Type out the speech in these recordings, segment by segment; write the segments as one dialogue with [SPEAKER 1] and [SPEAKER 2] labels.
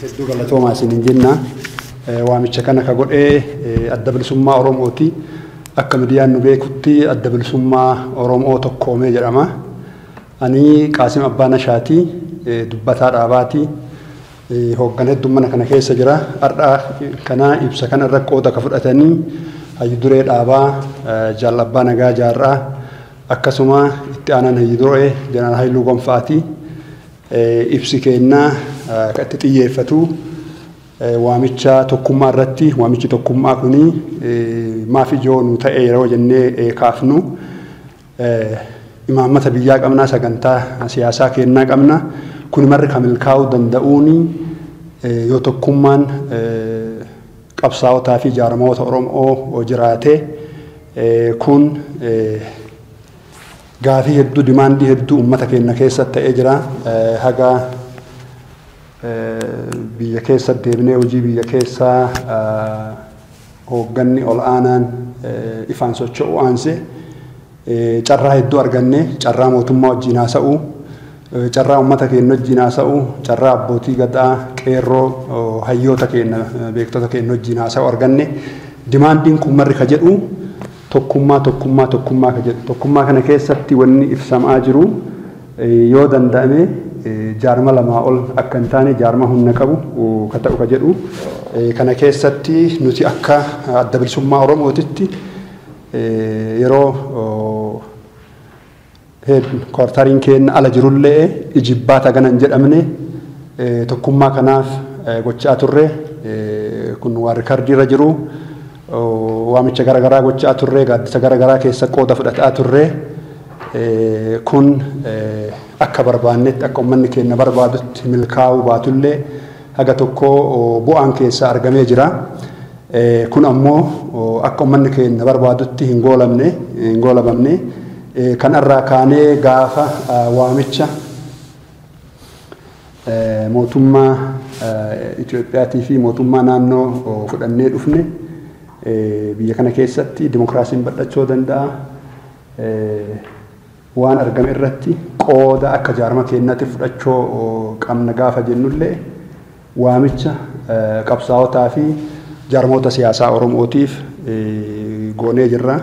[SPEAKER 1] hedduu galatoomaa isiniin jenna. Waamicha kana ka godhee adda bilisummaa Oromooti. Akka miidiyaan nu beekutti adda bilisummaa Oromoo tokkoomee jedhama. Ani Qaasim Abbaa Nashaati, dubbataa dhaabaati. Hoogganaa heddummaa kana keessa jira. Har'a kana ibsa kana irra qooda ka fudhatanii Hayyu Duree Dhaabaa, Jaal Abbaa Nagaa Jaarraa, akkasuma itti aanaan Hayyu Duree Jeneraal Haayiluu Gonfaati. Ibsi kennaa kan itti xiyyeeffatu waamicha tokkummaa irratti. Waamichi tokkummaa kuni maaf ijoo nu ta'e yeroo jennee kaafnu imaammata biyyaa qabna, sagantaa siyaasaa kennaa qabna. Kun marri kan milkaa'uu danda'uuni yoo tokkummaan qabsaa'otaa fi jaarmoota Oromoo jiraate. Kun gaafii hedduu, dimaandii hedduu uummata keenya keessatti ta'ee jira. Haga biyya keessa deebinee hojii biyya keessaa hoogganni ol aanaan ifaan socho'u aanse carraa hedduu arganne. Carraa mootummaa wajjin haasa'u, carraa uummata keenya wajjin haasa'u, carraa abbootii gadaa, qeerroo, hayyoota keenya, beektota keenya wajjin haasa'u arganne. Dimaandiin kun marri ka jedhu tokkummaa ka jedhu. Tokkummaa kana keessatti wanni ibsamaa jiru yoo danda'ame jaarma lamaa ol akka hin taane jaarma humna qabu ka ta'u ka jedhu. Kana keessatti nuti akka adda bilisummaa Oromootitti yeroo kwartariin keenya ala jirullee ijibbaata gana hin jedhamne tokkummaa kanaaf gochaa turre. Kun waan rikardiirra jiru. Waamicha garagaraa gochaa turre, gaaddisa garagaraa keessa qooda fudhataa turre. Kun akka barbaannetti, akka uummanni keenya barbaadutti milkaa'uu baatullee haga tokko bu'aan keessaa argamee jira. Kun ammoo akka uummanni keenya barbaadutti hin goolamamne. Kanarraa kaanee gaafa waamicha mootummaa Itoophiyaatii fi mootummaa naannoo fudhannee dhufne biyya kana keessatti dimokiraasiin badhachuu danda'a. Waan argame irratti qooda akka jaarma keenyaatti fudhachuu qabna gaafa jennullee waamicha qabsaa'otaa fi jaarmoota siyaasaa Oromootiif goonee jirra.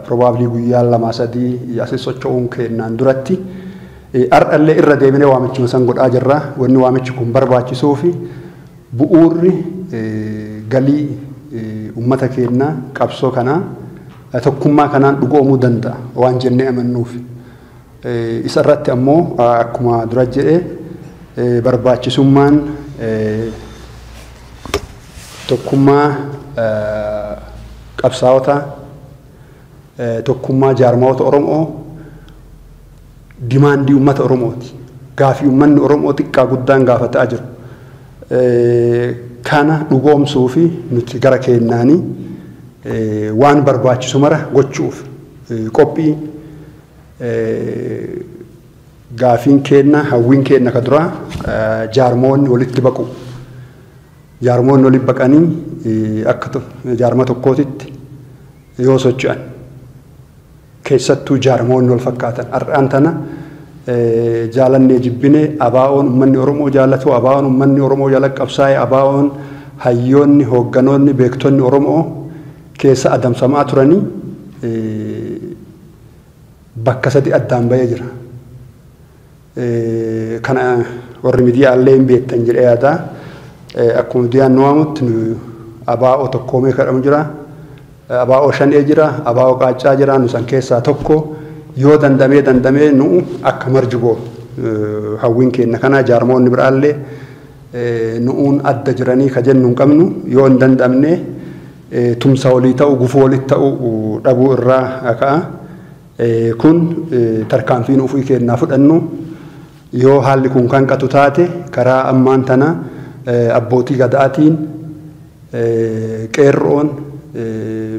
[SPEAKER 1] Probably guyyaa 2-3 asii socho'uun kennaan duratti har'allee irra deebinee waamichuma san godhaa jirra. Wanni waamichi kun barbaachisuu fi bu'uurri galii uummata keenya qabsoo kanaa tokkummaa kanaan dhugoomuu danda'a waan jennee amannuuf. Isa irratti ammoo akkuma dura jedhee barbaachisummaan tokkummaa qabsaa'ota, tokkummaa jaarmoota Oromoo, dimaandii uummata Oromooti. Gaafii uummanni Oromoo xiqqaa guddaan gaafataa jiru. Kana dhugoomsuu fi nuti gara keenyaanii waan barbaachisu mara gochuuf qophii. Gaafiin keenya, hawwiin keenya ka dura jaarmoonni walitti baqu. Jaarmoonni walitti baqanii akka jaarma tokkootitti yoo socho'an, keessattuu jaarmoonni wal fakkaatan. Har'aan tana jaalannee jibbinee ABO'n uummanni Oromoo jaallatu, ABO'n uummanni Oromoo jala qabsaa'e, ABO'n hayyoonni, hoogganoonni, beektonni Oromoo keessa adamsamaa turanii bakka sadi addaan bahee jira. Kana warri miidiyaallee hin beektan jedhee yaada. Akkuma miidiyaan nu waamutti ABO tokkoomee kadhamu jira. ABO shanee jira, ABO qaacaa jira. Nu san keessaa tokko yoo dandamee nu akka marjuboo hawwiin keenya kana jaarmoonni biraallee nu'uun adda jiranii ka jennu hin qabnu. Yoo hin dandamne tumsa walii ta'u, gufuu walitti ta'u dhabuu irraa ka'a. Kun tarkaanfiin ofii keenyaa fudhannu. Yoo haalli kun kan qatu taate karaa ammaan tana abbootii gadaatiin, qeerroon,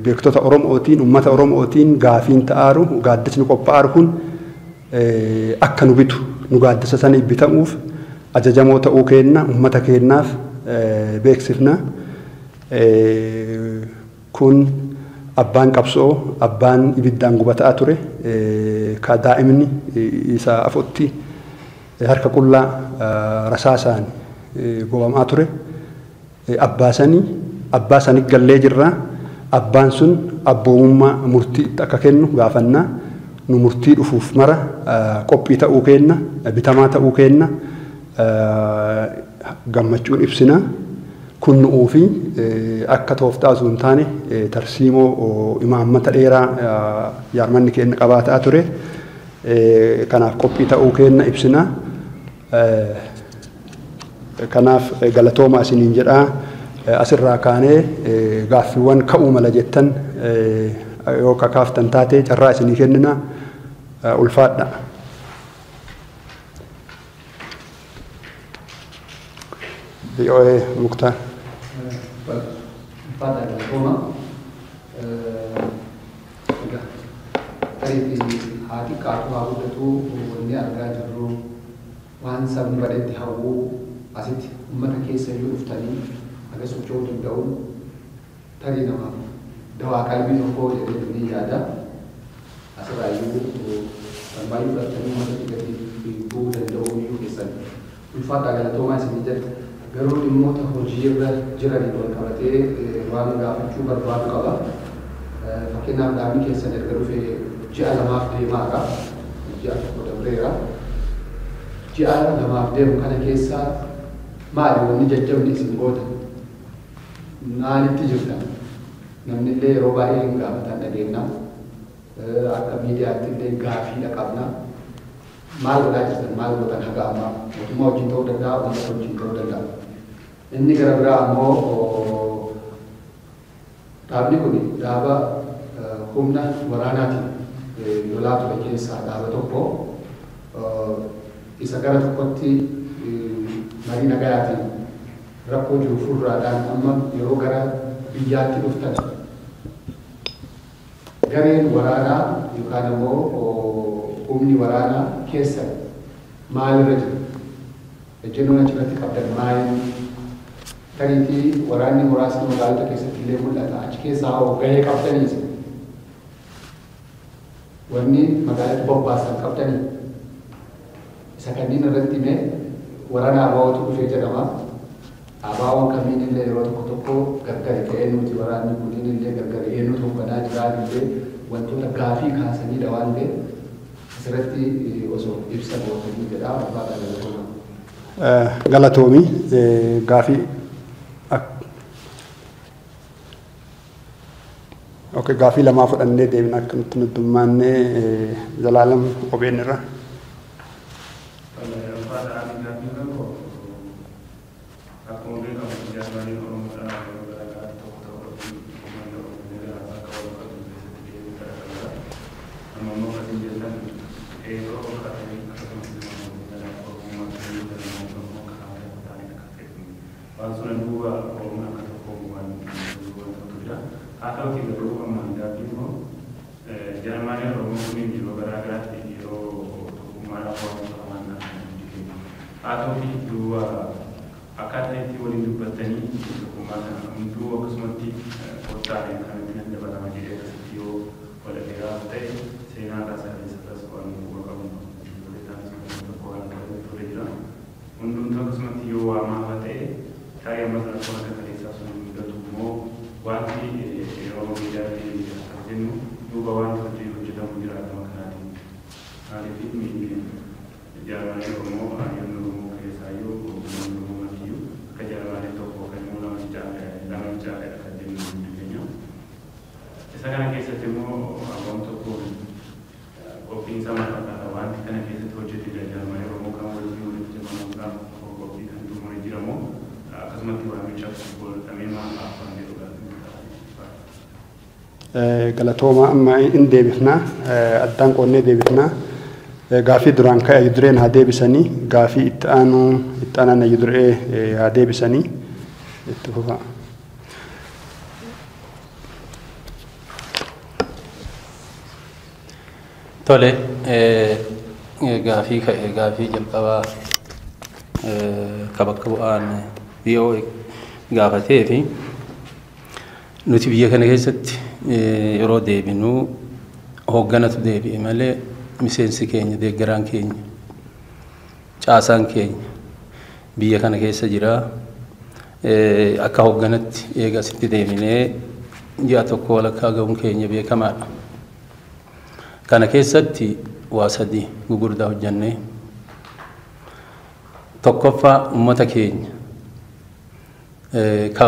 [SPEAKER 1] beektota Oromootiin, uummata Oromootiin gaafiin ta'aaru, gaaddisni qophaa'aaru kun akka nu bitu, nu gaaddisa sana bitamuuf ajajamoo ta'uu keenna uummata keenyaaf beeksifna. Kun abbaan qabsoo, abbaan ibiddaan gubataa ture, ka daa'imni isa afotti harka qullaa rasaasaan gobamaa ture. Abbaa sanii gallee jirra. Abbaan sun abboomummaa murtii akka kennu gaafannaa. Nu murtii dhufuuf mara qophii ta'uu kenna, bitamaa ta'uu kenna, gammachuun ibsina. Kun nu'uu fi akka tooftaa osoo hin taane tarsiimoo imaammata dheeraa jaarmanni keenya qabaataa ture. Kanaaf qophii ta'uu kenna ibsina. Kanaaf galatooma isiniin jedhaa. Asirraa kaanee gaaffiiwwan ka'uu mala jettan yoo kakaaftan taate carraa isinii kennina. Ulfaadha. VOA Muktaar.
[SPEAKER 2] Ulfaadha galatooma. Tarii haati kaatu haa guddatu wanni argaa jirru waan sabni badhetti hawwuu asitti uummata keessa iyyuu dhuftanii aga socho'uu danda'uun tarii nama dawaa qalbii tokkoo jedhanii yaada. Asirraa iyyuu baay'ee fudhatanii uummata gadi bu'uu danda'uu iyyuu keessan ulfaadha galatoomaa isinii jedha. Garuu dhimmoota hojii irra jiranii wal qabatee waan gaafachuu barbaadu qaba. Fakkeenyaaf dhaabni keessan erga dhufee ji'a lamaaf deemaadha. Ji'a tokko dabreera. Ji'a lamaaf deemu kana keessaa maali wanni jajjabni isin gootan? Maalitti jirtan? Namni illee yeroo baay'ee hin gaafatan dhageenya. Akka miidiyaatti illee gaaffiidha qabna. Maal godhaa jirtan? Maal gootan haga ammaa? Mootummaa wajjin ta'uu danda'a, uummata wajjin ta'uu danda'a. Inni gara biraa ammoo dhaabni kun dhaaba humna waraanaatiin lolaa ture keessaa dhaaba tokko isa gara tokkotti marii nagayaatiin rakkoo jiru furraadhaan amma yeroo gara biyyaatti dhuftan gareen waraanaa yookaan ammoo humni waraanaa keessa maalirra jiru? Ejjennoon achirratti qabdan maali? Tariitii waraanni muraasni magaalota keessatti illee mul'ata. Achi keessaa hoo gahee qabdaniis wanni magaalatti bobbaasan qabdanii isa kanneen irratti mee waraana abaawwatu dhufee jedhama. Abaawwan kamiin illee yeroo tokko tokko gargari ta'ee nuti waraanni kunniin illee gargari eenyu tokkodhaa jiraan illee wantoota gaafii kaasanidha waan ta'e asirratti osoo ibsa gootanii jedha abbaa galatoomaa.
[SPEAKER 1] Galatoomi gaafii gaafii lamaa fudhannee deemna akkamitti nutti hirmaannee Zalaalam OBN irra. Galatooma amma in deebifna addaan qoonnee deebifna gaafii duraan ka'e Ayyudureen haa deebisanii gaafii itti aanaan Ayyuduree haa deebisanii itti fufa.
[SPEAKER 3] Tole gaafii ka'e gaafii jalqabaa bakka bu'aan VOA gaafatee fi nuti biyya kana keessatti yeroo deebinuu hoogganatu deebi'e malee miseensi keenya deeggaraan keenya caasaan keenya biyya kana keessa jira. Akka hoogganatti eega asitti deeminee ji'a tokko walakkaa ga'uun keenya beekamaadha. Kana keessatti waa sadii gugurdaa hojjannee. Tokkoffaa uummata keenya ka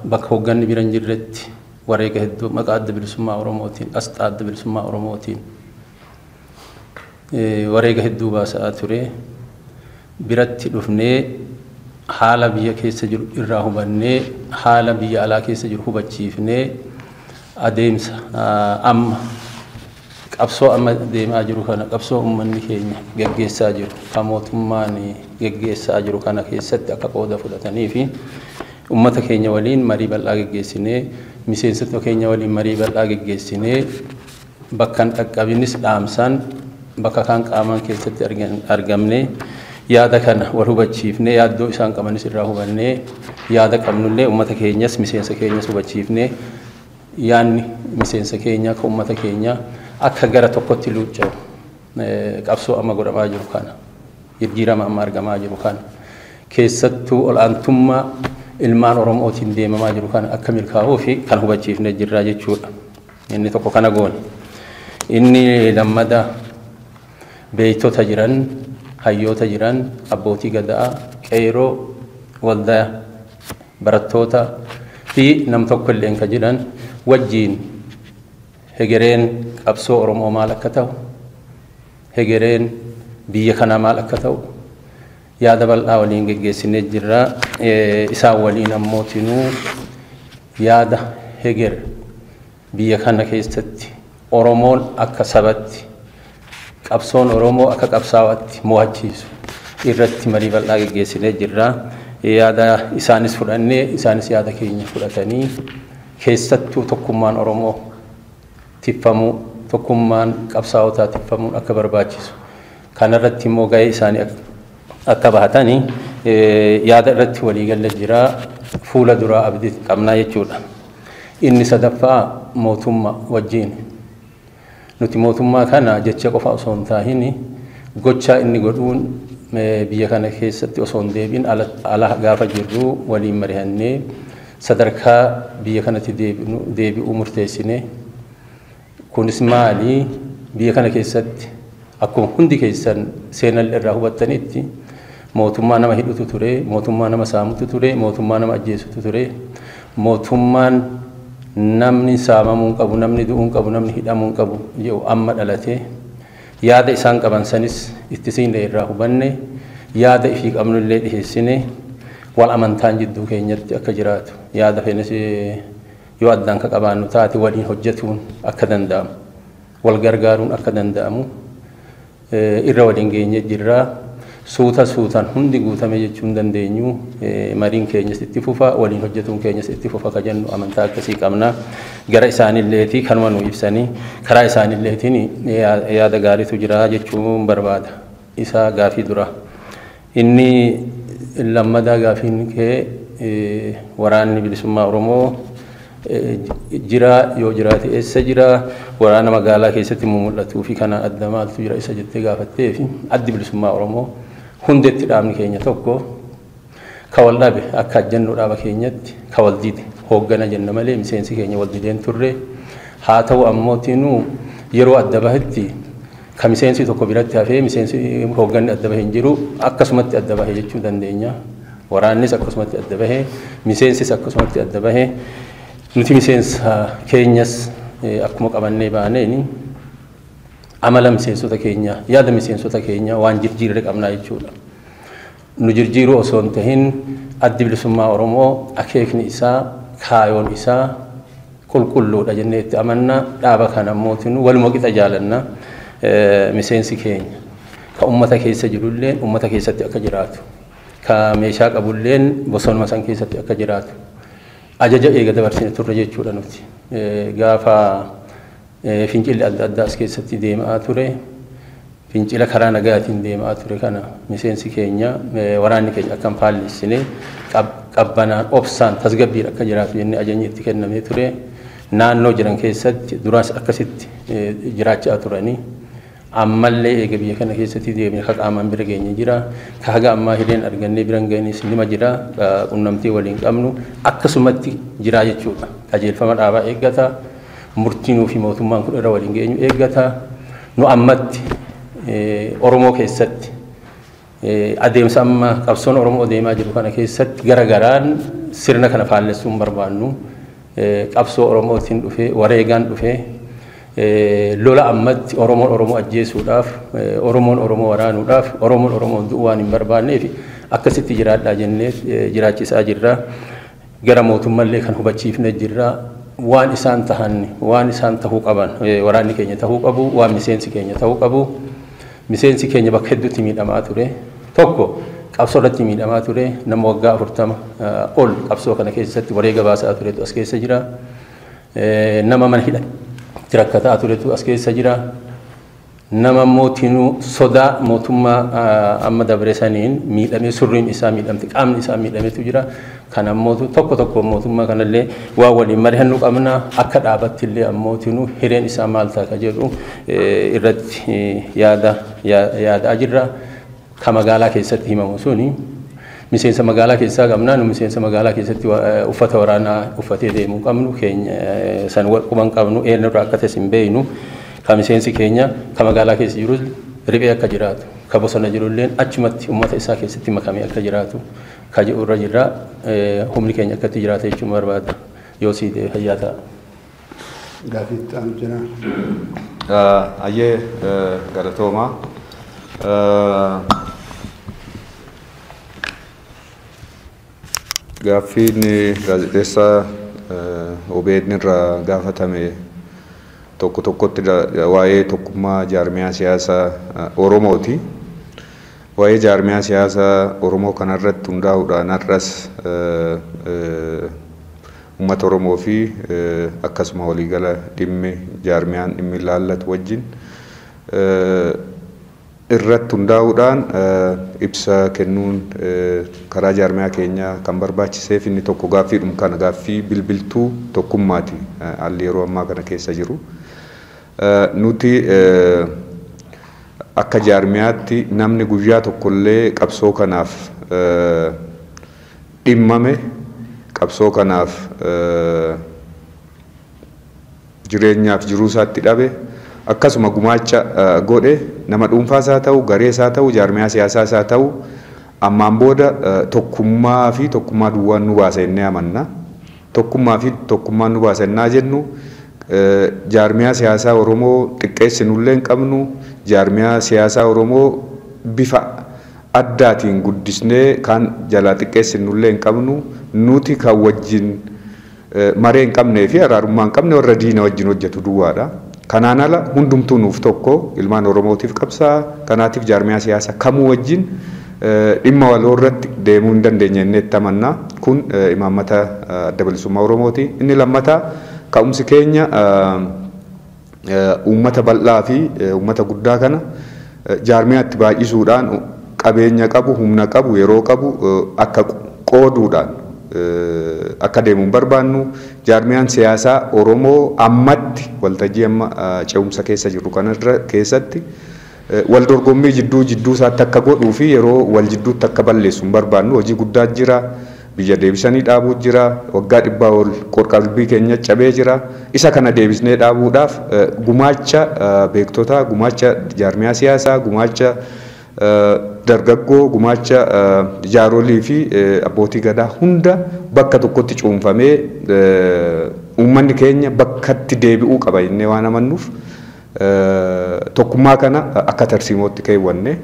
[SPEAKER 3] bakka hoogganni bira hin jirretti wareega hedduu maqaa adda bilisummaa Oromootiin, asxaa adda bilisummaa Oromootiin wareega hedduu baasaa ture. Biratti dhufnee haala biyya keessa jiru irraa hubannee haala biyya alaa keessa jiru hubachiifnee adeemsa amma qabsoo amma deemaa jiru kana qabsoo uummanni keenya geggeessaa jiru kan mootummaan geggeessaa jiru kana keessatti akka qooda fudhatanii fi uummata keenya waliin marii bal'aa geggeessinee miseensota keenya waliin marii bal'aa geggeessinee bakka dhaqqabinis dhaamsaan bakka kan qaamaan keessatti argamne yaada kana wal hubachiifnee yaaddoo isaan qabanis irraa hubannee yaada qabnullee uummata keenyas miseensa keenyas hubachiifnee yaanni miseensa keenya ka uummata keenya akka gara tokkotti luucca'u qabsoo amma godhamaa jiru kana jijjiirama amma argamaa jiru kana keessattuu ol'aantummaa ilmaan Oromootiin deemamaa jiru kana akka milkaa'uu fi kan hubachiifnee jirraa jechuudha. Inni tokko kana goone. Inni lammadaa beeytota jiran, hayyoota jiran, abbootii gadaa, qeeroo, waldaa, barattoota fi nam tokko illee kan jiran wajjiin hegereen qabsoo Oromoo maal akka ta'u, hegereen biyya kanaa maal akka ta'u yaada bal'aa waliin geggeessinee jirra. Isaan waliin ammootinuu yaada heger biyya kana keessatti Oromoon akka sabatti qabsoon Oromoo akka qabsaawatti mo'achiisu irratti marii bal'aa geggeessinee jirra. Yaada isaanis fudhannee isaanis yaada keenya fudhatanii keessattuu tokkummaan Oromoo tifamuu tokkummaan qabsaawotaa tifamuun akka barbaachisu kanarratti immoo ga'ee isaanii akka bahatanii yaada irratti waliigalee jira. Fuula duraa abdii qabnaa jechuudha. Inni sadaffaa mootummaa wajjin nuti mootummaa kana jecha qofa osoo hin taahin gochaa inni godhuun biyya kana keessatti osoo hin deebiin ala gaafa jirru waliin mari'annee sadarkaa biyya kanatti deebi'uu murteessinee kunis maali biyya kana keessatti akkuma hundi keessan seenal irraa hubattanitti mootummaa nama hidhutu ture, mootummaa nama saamutu ture, mootummaa nama ajjeesutu ture, mootummaan namni saamamuu qabu, namni du'uu qabu, namni hidhamuu qabu jedhu amma dhalate yaada isaan qaban sanis ittisiinlee irraa hubanne yaada ifii qabnullee dhiheessine wal amantaan jidduu keenyatti akka jiraatu yaada feenes yoo addaan ka qabaannu taate waliin hojjetuun akka danda'amu wal gargaaruun akka danda'amu irra waliin geenye jirra. Suutaan hundi guutame jechuun dandeenyu mariin keenyas itti fufa waliin hojjetuun keenyas itti fufa ka jennu amantaa akkasii qabna. Gara isaaniilleetii kanuma nu ibsanii karaa isaaniilleetiin yaada gaariitu jira jechuun barbaada. Isa gaafii dura. Inni lammadaa gaafiin kee waraanni bilisummaa Oromoo jira yoo jiraate eessa jira waraana magaalaa keessatti mul'atuu fi kana adda maaltu jira isa jettee gaafattee fi addi bilisummaa Oromoo hundeetti dhaabni keenya tokko ka wal dhabe akka jennu dhaaba keenyatti ka wal dide hooggana jenna malee miseensi keenya wal dideen turre. Haa ta'u ammootiinuu yeroo adda bahetti ka miseensi tokko biratti hafee miseensi hoogganni adda bahee hin jiru akkasumatti adda bahee jechuu dandeenya. Waraannis akkasumatti adda bahee miseensis akkasumatti adda bahee nuti miseensa keenyas akkuma qabannee baaneeni amala miseensota keenya yaada miseensota keenya waan jijjiirre qabnaa jechuudha. Nu jijjiiruu osoo hin tahin addi bilisummaa Oromoo akeekni isaa kaayoon isaa qulqulluudha jennee itti amanna. Dhaaba kana ammootiin waluma qixa jaalanna. Miseensi keenya ka uummata keessa jirulleen uummata keessatti akka jiraatu ka meeshaa qabulleen bosonuma san keessatti akka jiraatu ajaja eega dabarsine turre jechuudha. Nuti gaafa fincilli adda addaa as keessatti deemaa ture fincila karaa nagaatiin deemaa ture kana miseensi keenya waraanni keenya akka hin faallessine qabbanaan obsaan tasgabbiin akka jiraatu jennee ajajni itti kennamee ture. Naannoo jiran keessatti duraas akkasitti jiraachaa turanii ammallee eega biyya kana keessatti deemnee ka qaamaan bira geenye jira ka haga ammaa hireen argannee biran geenis nima jira qunnamtii waliin qabnu akkasumatti jira jechuudha qajeelfama dhaabaa eeggata murtiinuu fi mootummaan kun irra waliin geenyu eeggata nu ammatti Oromoo keessatti adeemsa amma qabsoon Oromoo deemaa jiru kana keessatti garagaraan sirna kana faallessuun barbaannu qabsoo Oromootiin dhufee wareegaan dhufee lola ammatti Oromoo ajjeesuudhaaf Oromoo waraanuudhaaf Oromoo du'uu waan hin barbaanneef akkasitti jiraadhaa jennee jiraachisaa jirra gara mootummaallee kan hubachiifne jirra waan isaan tahuu qaban waraanni keenya tahuu qabu waan miseensi keenya tahuu qabu miseensi keenya bakka hedduutti miidhamaa ture tokko qabsoo irratti miidhamaa ture nama waggaa 40 ol qabsoo kana keessatti wareega baasaa turetu as keessa jira nama mana hidhatti rakkataa turetu as keessa jira nama mootinuu sodaa mootummaa amma dabre saniin miidhamee surriin isaa miidhamte qaamni isaa miidhametu jira kan ammoo tokko mootummaa kanallee waa waliin mari'annu qabna akka dhaabatti illee ammootinuu hireen isaa maal ta'a ka jedhu irratti yaada jirra ka magaalaa keessatti himamu suni miseensa magaalaa keessaa qabnaa nu miseensa magaalaa keessatti uffata waraanaa uffatee deemuu qabnu keenya san quban qabnu eenyurraa akka ta'e hin beeknu ka miseensi keenya ka magaalaa keessa jiru riphee akka jiraatu ka bosona jirulleen achumatti uummata isaa keessatti makamee akka jiraatu ka jirra jirra humni keenya akkatti jiraata jechuun barbaada yoo sii ta'e fayyaa ta'a.
[SPEAKER 1] Gaafiitti aanu jira.
[SPEAKER 4] Ayyee galatoomaa. Gaaffiin gaazexeessaa OBN irraa gaafatame tokkotti waa'ee tokkummaa jaarmiyaa siyaasaa Oromooti. Waa'ee jaarmiyaa siyaasaa Oromoo kanarratti hundaa'uudhaan har'as uummata Oromoo fi akkasuma waliigala dhimmi jaarmiyaan dhimmi ilaallatu wajjin irratti hundaa'uudhaan ibsa kennuun karaa jaarmiyaa keenyaa kan barbaachiseef inni tokko gaaffiidhuma kana gaaffii bilbiltuu tokkummaati haalli yeroo ammaa kana keessa jiru. Nuti akka jaarmiyaatti namni guyyaa tokkollee qabsoo kanaaf dhimmame qabsoo kanaaf jireenyaaf jiruu isaatti dhabe akkasuma gumaacha godhe nama dhuunfaas haa ta'u garees haa ta'u jaarmiyaa siyaasaas haa ta'u ammaan booda tokkummaa fi tokkummaa duwwaan nu baasa jennee amanna. Tokkummaa fi tokkummaan nu baasa jennaa jennu jaarmiyaa siyaasaa Oromoo xiqqeessinullee hin qabnu jaarmiyaa siyaasaa Oromoo bifa addaatiin guddisnee kan jalaa xiqqeessinullee hin qabnu nuti kan wajjin maree hin qabnee fi araarummaa hin qabne warra diina wajjin hojjetu duwwaadha. Kanaan ala hundumtuu nuuf tokko ilmaan Oromootiif qabsaa kanaatiif jaarmiyaa siyaasaa kamuu wajjin dhimma waloo irratti deemuu hin dandeenye jennee amanna. Kun imaammata adda bilisummaa Oromooti. Inni lammataa ka'umsi keenya uummata bal'aa fi uummata guddaa kana jaarmiyaatti baay'isuudhaan qabeenya qabu humna qabu yeroo qabu akka qooduudhaan akka deemuun barbaannu jaarmiyaan siyaasaa Oromoo ammatti waltajjii amma ce'umsa keessa jiru kanarra keessatti wal dorgommii jidduu isaatti akka godhuu fi yeroo wal jidduutti akka balleessu hin barbaannu hojii guddaa jira. Biyya deebisanii dhaabuu jira waggaa 100 ol qorqalbii keenya cabee jira isa kana deebisnee dhaabuudhaaf gumaacha beektota gumaacha jaarmiyaa siyaasaa gumaacha dargaggoo gumaacha jaarolii fi abbootii gadaa hunda bakka tokkotti cuunfamee uummanni keenya bakkatti deebi'uu qaba jennee waan amannuuf tokkummaa kana akka tarsiimootti keewwanne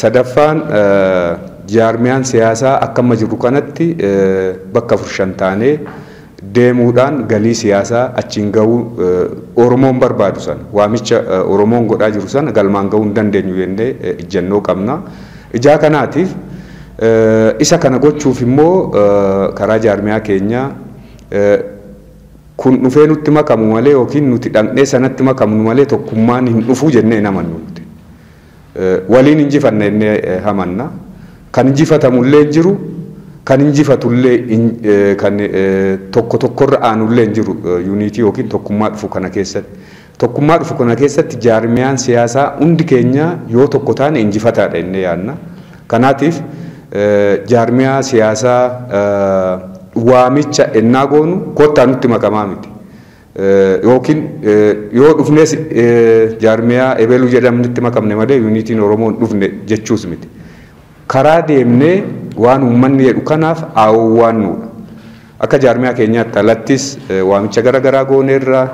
[SPEAKER 4] sadaffaan jaarmiyaan siyaasaa akka amma jiru kanatti bakka 4 taanee deemuudhaan galii siyaasaa achiin ga'uu Oromoon barbaadu sana waamicha Oromoon godhaa jiru sana galmaan ga'uu hin dandeenyu jennee ijjannoo qabna. Ijaa kanaatiif isa kana gochuuf immoo karaa jaarmiyaa keenyaa kun dhufee nutti makamu malee yookiin nuti dhaqnee sanatti makamnu malee tokkummaan hin dhufu jennee hin amannu nuti. Waliin injifanna jennee amanna. Kan injifatamullee jiru kan injifatullee kan tokkorra aanullee jiru yuunitii yookiin tokkummaa dhufu kana keessatti Tokkummaa dhufu kana keessatti jaarmiyaan siyaasaa hundi keenya yoo tokko taane injifataadha innee yaadna. Kanaatiif jaarmiyaa siyaasaa waamicha ennaa goonu kottaa nutti makamaa miti. Yookiin yoo dhufnes jaarmiyaa eebeluu jedhamnitti makamne malee yuunitiin Oromoon dhufne jechuus miti. Karaa deemnee waan uummanni jedhu kanaaf awwaannuudha. Akka jaarmiyaa keenyaatti alattis waamicha garaagaraa gooneerra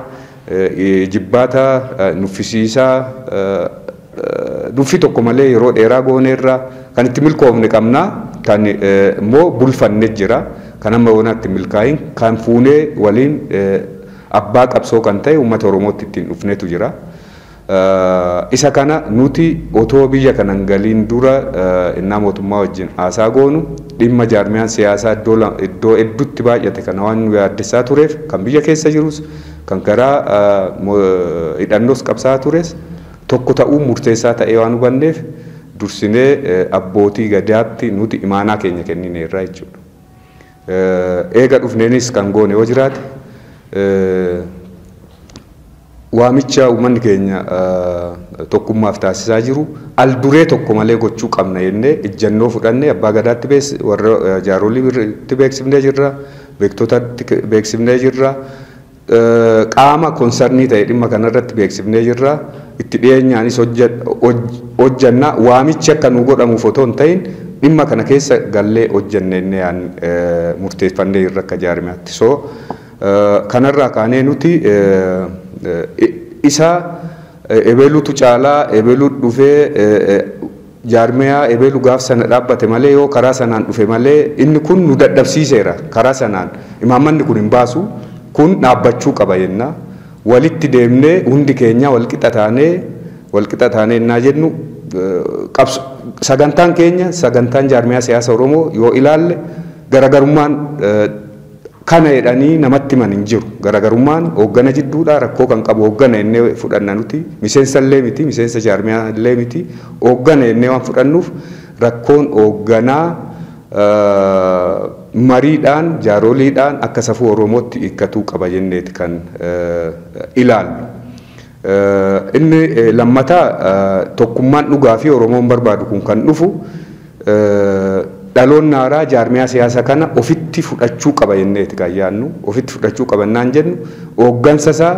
[SPEAKER 4] jibbaata nuffisiisaa duffi tokko malee yeroo dheeraa gooneerra kan itti milkoofne qabna kan immoo bulfanne jira kan amma wanaatti milkaa'in kan fuunee waliin abbaa qabsoo kan ta'e uummata Oromootti ittiin dhufnetu jira. Isa kana nuti otoo biyya kanan galiin dura innaa mootummaa wajjin haasaa goonu dhimma jaarmiyaan siyaasaa iddoo hedduutti baay'ate kana waan nu yaaddessaa tureef kan biyya keessa jirus kan karaa hidhannoos qabsaa tures tokko ta'uu murteessaa ta'ee waan hubanneef dursinee abbootii gadaatti nuti imaanaa keenya kennineerra jechuudha. Eega dhufneenis kan goone yoo jiraate waamicha uummanni keenya tokkummaaf taasisaa jiru al duree tokko malee gochuu qabna jennee ijjannoo fudhannee abbaa gadaatti warra jaaroliitti beeksifnee jirra, beektotatti beeksifnee jirra, qaama konsarnii ta'e dhimma kanarratti beeksifnee jirra. Itti dhiyeenyaanis hojjannaa waamichi akka nu godhamuuf otoo hin ta'in dhimma kana keessa gallee hojjannee murteeffannee jirra akka jaarmiyaatti. So kanarraa kaanee nuti isa ebeluutu caalaa ebeluu dhufee jaarmiyaa ebeluu gaaf sana dhaabbate malee yoo karaa sanaan dhufe malee inni kun nu dadhabsiiseera karaa sanaan imaammanni kun hin baasu kun dhaabbachuu qaba jenna walitti deemnee hundi keenya walqixa taanee innaa jennu sagantaan keenya sagantaan jaarmiyaa siyaasa Oromoo yoo ilaalle garagarummaan kana jedhanii namatti himan hin jiru. Garagarummaan hooggana jidduudha rakkoo kan qabu hooggana jennee fudhanna nuti miseensa illee miti miseensa jaarmiyaa illee miti hooggana jennee waan fudhannuuf rakkoon hoogganaa mariidhaan jaaroliidhaan akka safuu Oromootti hiikkatuu qaba jenneeti kan ilaallu. Inni lammataa tokkummaan dhugaa fi Oromoon barbaadu kun kan dhufu dhaloonni haaraa jaarmiyaa siyaasa kana ofitti fudhachuu qaba jenneeti kan yaannu ofitti fudhachuu qabannaan jennu hooggansa isaa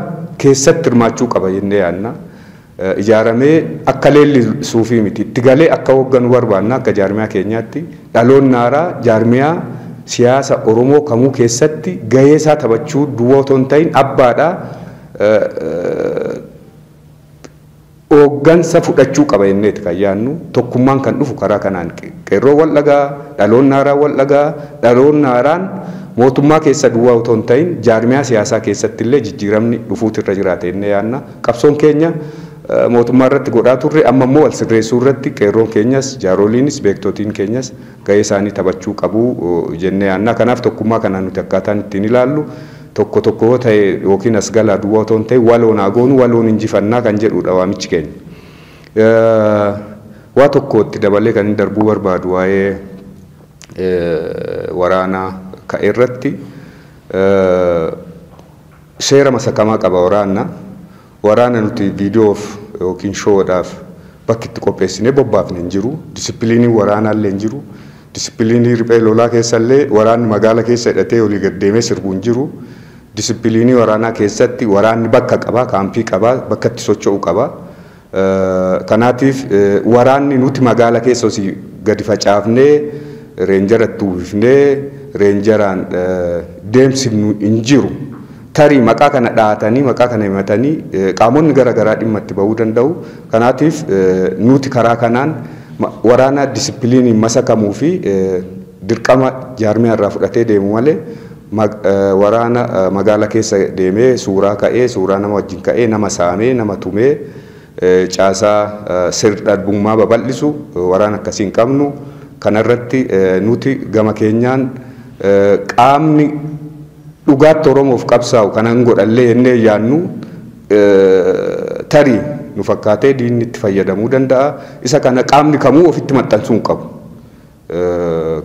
[SPEAKER 4] keessatti hirmaachuu qaba jennee yaanna. Ijaaramee akka leellisuufii miti itti galee akka hoogganu barbaanna akka jaarmiyaa keenyaatti dhaloonni haaraa jaarmiyaa siyaasa Oromoo kamuu keessatti gahee isaa taphachuu duwwaa otoo hin ta'in abbaadhaa hooggansa fudhachuu qaba jenneeti kan yaannu tokkummaan kan dhufu karaa kanaan qeerroo wal dhagaa dhaloonni haaraa wal dhagaa dhaloonni haaraan mootummaa keessa duwwaa otoo hin ta'in jaarmiyaa siyaasaa keessatti illee jijjiiramni dhufuutu irra jiraata jennee yaanna qabsoon keenya mootummaa irratti godhaa turre amma immoo wal sirreessuu irratti qeerroon keenyas jaaroliinis beektotiin keenyas gahee isaanii taphachuu qabu jennee yaanna kanaaf tokkummaa kanaan nuti akkaataan ittiin ilaallu tokko tokko ta'e yookiin as galaa duwwaa otoo hin ta'in waloon hagoonu waloon injifannaa kan jedhudha waamichi keenya. Waa tokkotti dabalee kan darbuu barbaadu waa'ee waraanaa ka'e irratti seera masakamaa qaba waraana nuti viidiyoof yookiin shoodhaaf bakki itti qopheessinee bobbaafne hin jiru disipiliinii waraanaallee hin jiru disipiliinii riphee lolaa keessallee waraanni magaala keessa hidhatee olii gaddeemee sirbu hin jiru disipiliinii waraanaa keessatti waraanni bakka qabaa kaampii qabaa bakka itti socho'u qabaa. Kanaatiif waraanni nuti magaala keessa osii gadi facaafnee reenjaratti uwwifnee reenjaraan deemsifnu hin jiru. Tarii maqaa kana dhahatanii maqaa kana himatanii qaamonni garaagaraa dhimma itti bahuu danda'u. Kanaatiif nuti karaa kanaan waraana disipiliinii masakamuu fi dirqama jaarmiyaa irraa fudhatee deemu malee waraana magaala keessa deemee suuraa ka'ee suuraa nama wajjin ka'ee nama saamee nama tumee caasaa sir-darbummaa babal'isu waraana akkasii hin qabnu. Kanarratti nuti gama keenyaan qaamni dhugaatti Oromoof qabsaa'u kanan godhallee jennee yaannu tarii nu fakkaatee diinni itti fayyadamuu danda'a. Isa kana qaamni kamuu ofitti maxxansuu hin qabu.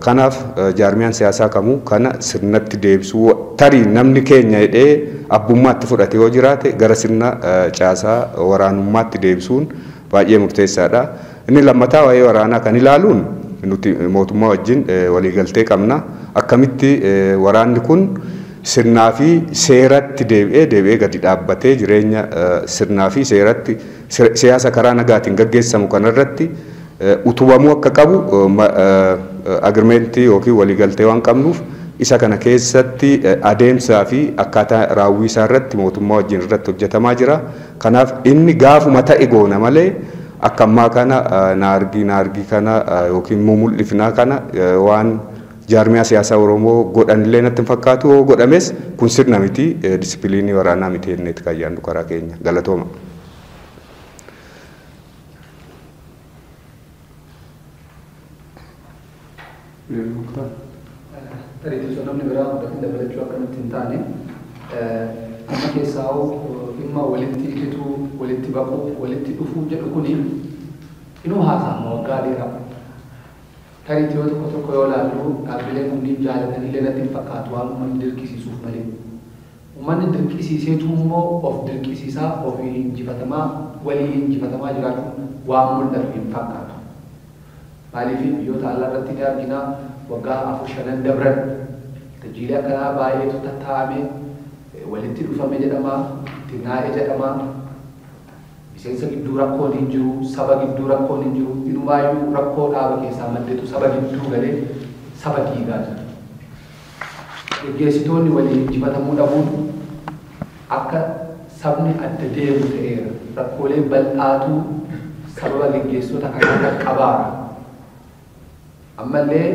[SPEAKER 4] Kanaaf jaarmiyaan siyaasaa kamuu kana sirnatti deebisuu tarii namni keenya hidhee abbummaatti fudhate yoo jiraate gara sirna caasaa waraanummaatti deebisuun baay'ee murteessaadha. Inni lammataa waa'ee waraanaa kan ilaaluun nuti mootummaa wajjin waliigaltee qabna. Akkamitti waraanni kun sirnaa fi seeratti deebi'ee gadi dhaabbatee jireenya sirnaa fi seeratti siyaasa karaa nagaatiin gaggeessamu kanarratti utubamuu akka qabu agirmentii yookiin waliigaltee waan qabnuuf isa kana keessatti adeemsaa fi akkaataa raawwii isaa irratti mootummaa wajjin irratti hojjetamaa jira. Kanaaf inni gaafuma ta'e goona malee akka ammaa kana naargii kana yookiin mul'ifnaa kana waan jaarmiyaa siyaasaa Oromoo godhanillee natti hin fakkaatu. Yoo godhames kun sirna miti, disipiliinii waraanaa miti jenneeti kan yaadnu karaa keenya. Galatooma.
[SPEAKER 2] Tarii namni biraa fudhatee dabalachuu akkamitti hin taane amma keessaa dhimma walitti hidhuu, walitti baquu, walitti dhufuu jedhu kuni inuu haasa'ama waggaa dheeraa. Tarii yoo tokko yoo ilaallu dhaabbileen kunniin jaallatanillee natti hin fakkaatu waan uummanni dirqisiisuuf malee. Uummanni dirqisiiseetu immoo of dirqisiisaa, ofii injifatamaa, walii injifatamaa jiraachuun waan mul'atu hin fakkaatu. Maaliif biyyoota alaa irratti ni argina waggaa 4-5 dabran tajaajila akkanaa baay'eetu tattaa'ame walitti dhufame jedhama, xinnaa'e jedhama. Miseensa gidduu rakkoon hin jiru, saba gidduu rakkoon hin jiru, inumaayyuu rakkoo dhaaba keessaa maddeetu saba gidduu galee saba diigaa jira. Gaggeessitoonni walii injifatamuu dhabuun akka sabni adda deemu ta'eera. Rakkoolee bal'aatu sababa gaggeessitoota kanaa qaqqabaara. Ammallee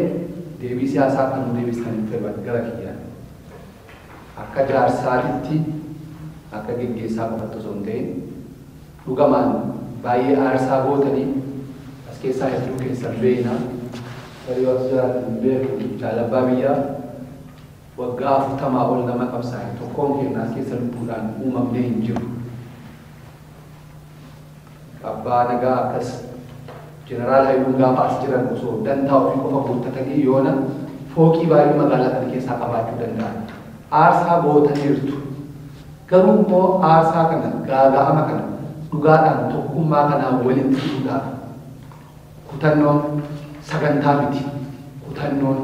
[SPEAKER 2] deebii siyaasaa kan nu deebistan hin fedhan gara kiyyaan. Akka jaarsaatitti akka gaggeessaa qofatti osoo hin ta'in dhugamaan baay'ee aarsaa gootanii as keessaa hedduu keessan beekna. Tarii yoo jiraatan beeku jaalabbaa biyyaa waggaa 40 ol nama qabsaa'e tokkoon keenya as keessa lubbuudhaan uumamnee hin jiru. Abbaa nagaa akkas Jeneraal Hayiluun gaafa as jiran osoo dantaa ofii qofa guuttatanii yoona fooqii baay'ee magaalaa kana keessaa qabaachuu danda'an. Aarsaa gootaniirtu. Garuu immoo aarsaa kana gaaga'ama kana dhugaadhaan tokkummaa kanaan walitti fiduudhaaf kutannoon sagantaa miti. Kutannoon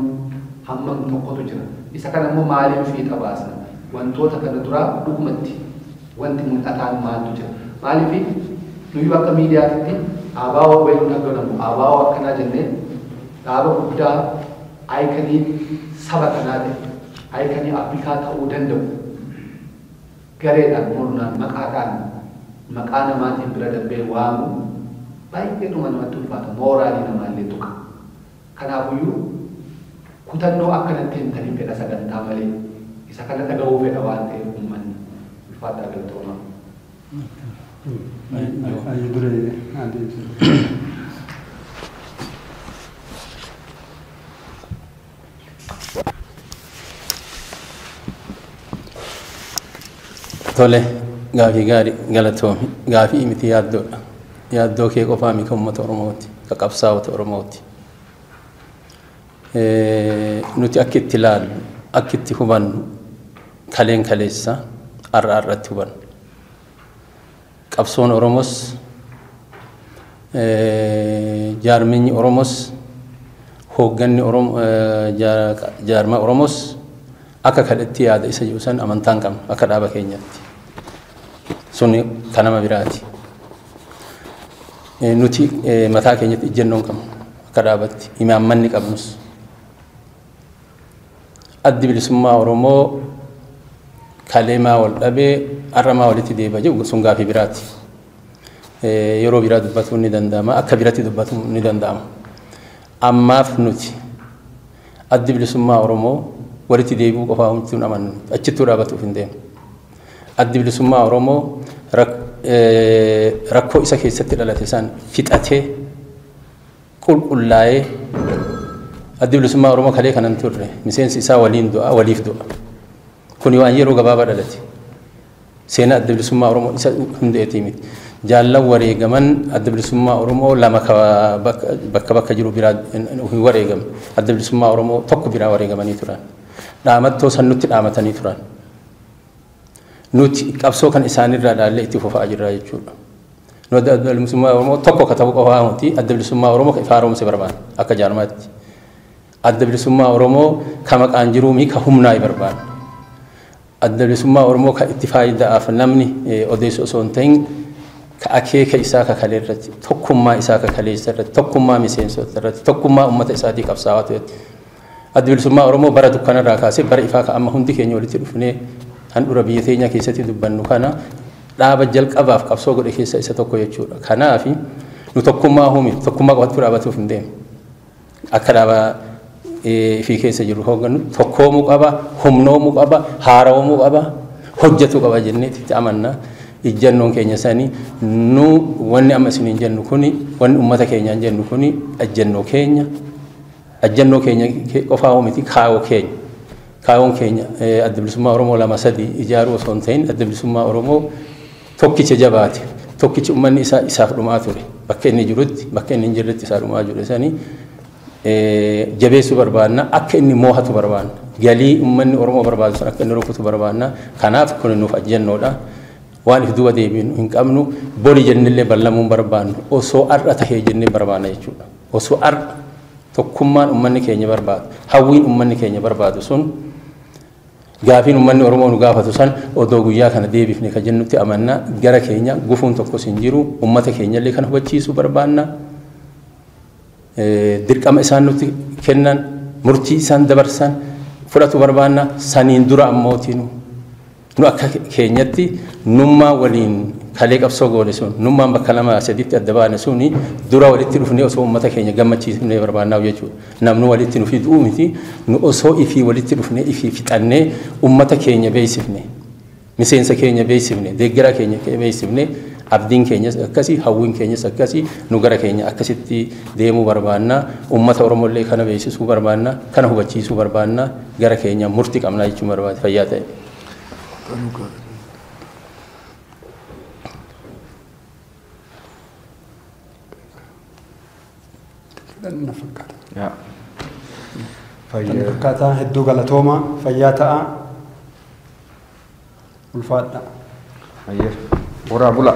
[SPEAKER 2] hammam tokkotu jira. Isa kana immoo maaliif fiixa baasna? Wantoota kana duraa dhugumatti wanti mul'ataan maaltu jira? Maaliif nuyi akka miidiyaatti abaawoo wayii dhaggeeffamu abaawoo akkanaa jennee dhaaba guddaa aayikanii saba kanaa ta'e aayikanii Afrikaa ta'uu danda'u gareedhaan murnaan maqaadhaan maqaa namaatiin bira darbee waamu baay'ee dhuma namatti ulfaata mooraalii namaallee tuqa. Kanaafiyyuu kutannoo akkanatti hin taane fedha sagantaa malee isa kana dhaga'uu fedha waan ta'eef uummanni ulfaataa galtoomaa.
[SPEAKER 1] Ayo dure adi.
[SPEAKER 3] Tole gaafii gaarii galatoomi gaafii miti yaaddoodha. Yaaddoo kee qofaa miti uummata Oromooti ka qabsaa'ota Oromooti. Nuti akka itti ilaallu akka itti hubannu kaleen kaleessa har'a irratti hubannu. Qabsoon Oromos jaarminyi Oromos hoogganni jaarma Oromos akka kadhatti yaada isa jiru san amantaan qabna akka dhaaba keenyatti. Suni kanama biraati. Nuti mataa keenyatti ijjennoon qabna akka dhaabatti imaammanni qabnus. Addi bilisummaa Oromoo kaleemaa wal dhabee arramaa walitti deebi'a jiru sun gaafii biraati. Yeroo biraa dubbatuun ni danda'ama akka biratti dubbatuun ni danda'ama. Ammaaf nuti addi bilisummaa Oromoo walitti deebi'uu qofaa humtuun amannu achittuu dhaabatuuf hin deemu. Addi bilisummaa Oromoo rakkoo isa keessatti dhalate san fixatee qulqullaa'ee addi bilisummaa Oromoo kalee kanan turre miseensi isaa waliin du'a waliif du'a. Kuni waan yeroo gabaabaa dhalate. Seenaa adda bilisummaa Oromoo isa hundeetii miti. jaallan wareegaman adda bilisummaa Oromoo lama bakka jiru biraa hin wareegam adda bilisummaa Oromoo tokko biraa wareegamanii turan dhaamattoo san nutti dhaamatanii turan nuti qabsoo kan isaanirraa dhaalle itti fufaa jirra jechuudha nu adda bilisummaa Oromoo tokko katabu qofaa miti adda bilisummaa Oromoo ka ifaaromse barbaada akka jaarmaatti adda bilisummaa Oromoo ka maqaan jiruu mi ka humnaa barbaada adda bilisummaa Oromoo ka itti faayidaaf namni odeessu osoo hin ta'in ka akeeka isaa ka kalee irratti tokkummaa isaa ka kalee irratti tokkummaa miseensota irratti tokkummaa uummata isaatii qabsaa'aa ture adda bilisummaa Oromoo bara dukkanarraa kaasee bara ifaa ka amma hundi keenya walitti dhufnee handhuura biyya teenya keessatti dubbannu kana dhaaba jalqabaaf qabsoo godhe keessa isa tokko jechuudha kanaaf nu tokkummaa huumi tokkummaa qofatu dhaabatuuf hin deemu akka dhaaba fi keessa jiru hoogganu tokkoomuu qaba humnoomuu qaba haarawamuu qaba hojjetu qaba jennee itti amanna ijjannoon keenya sanii nu wanni amma isiniin jennu kuni wanni uummata keenyaan jennu kuni ajjannoo keenya qofaa miti kaayoon keenya adda bilisummaa Oromoo lama sadii ijaaruu osoo hin ta'in adda bilisummaa Oromoo tokkicha jabaate tokkicha uummanni isaa isaaf dhumaa ture bakka inni jirutti bakka inni hin jirretti isaa dhumaa jiru sanii jabeessuu barbaanna akka inni moohatu barbaanna galii uummanni Oromoo barbaadu san akka inni rukutu barbaanna kanaaf kun nuuf ajjannoodha waan if duba deebiin hin qabnu bori jennillee ballamuun barbaannu osoo ar'a tahee jennee barbaanna jechuudha osoo ar'a tokkummaan uummanni keenya barbaadu hawwiin uummanni keenya barbaadu sun gaafiin uummanni Oromoo nu gaafatu san odoo guyyaa kana deebifne ka jennutti amanna gara keenya gufuun tokkos hin jiru uummata keenyallee kan hubachiisuu barbaanna dirqama isaan nutti kennan murtii isaan dabarsan fudhatu barbaanna saniin dura ammootiinu nu akka keenyatti nummaa waliin kalee qabsoo goone sun nummaan bakka lama sadiitti adda baane suni dura walitti dhufnee osoo uummata keenya gammachiisnee barbaannaa jechuudha namni walitti nu fiduu miti nu osoo ifii walitti dhufnee ifii fixannee uummata keenya beeksifne miseensa keenya beeksifne deeggara keenya beeksifne abdiin keenyas akkasii hawwiin keenyas akkasii nu gara keenya akkasitti deemuu barbaannaa uummata Oromollee kana beeksisuu barbaannaa kana hubachiisuu barbaannaa gara keenya murtii qabnaa jechuun barbaade fayyaa ta'e.
[SPEAKER 1] Akkaataa hedduu galatooma fayyaa ta'a ulfaadha.
[SPEAKER 4] Horaa bula.